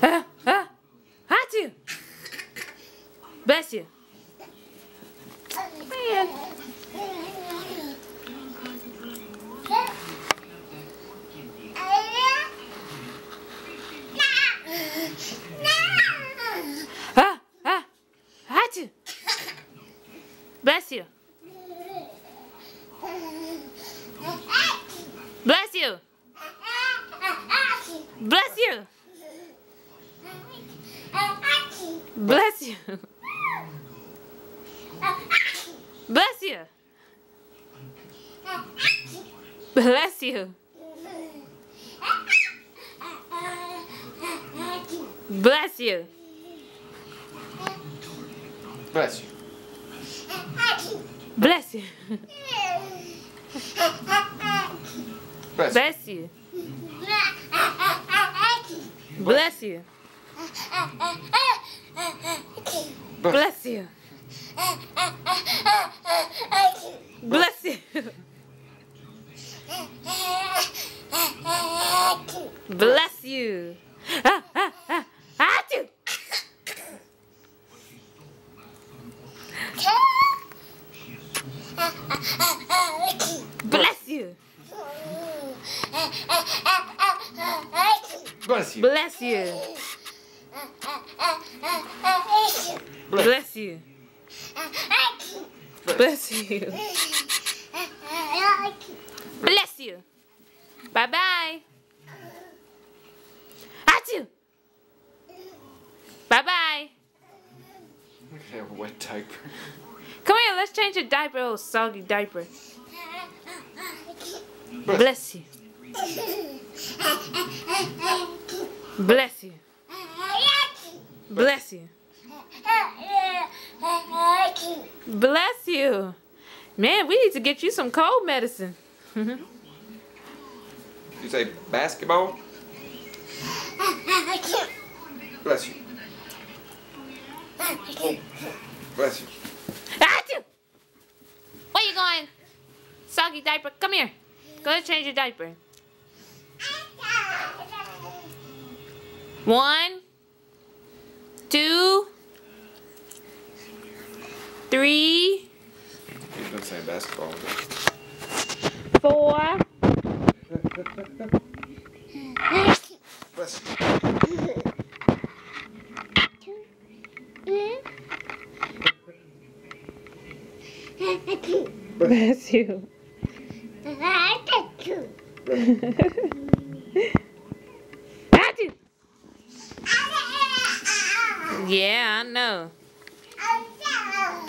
Hatu. Bless you. Man. Hatu. Bless you. Bless you. Bless you. Bless you. Bless you. Bless you. Bless you. Bless you. Bless you. Bless you. Bless you. Bless you. Bless you. Bless you. Achoo. Bless you. Bless you. Bless you. Bless you. Bless you. Bless you. Bye-bye. Achoo. Bye-bye. Look at that wet diaper. Come here, let's change your diaper, old soggy diaper. Bless you. Bless you. Bless you. Bless you. Man, we need to get you some cold medicine. You say basketball? Bless you. Bless you. Achoo! Where you going? Soggy diaper, come here. Go ahead and change your diaper. 1, 2, 3. He's been saying basketball. 4. Bless you. Bless you. Achoo! Yeah, I know.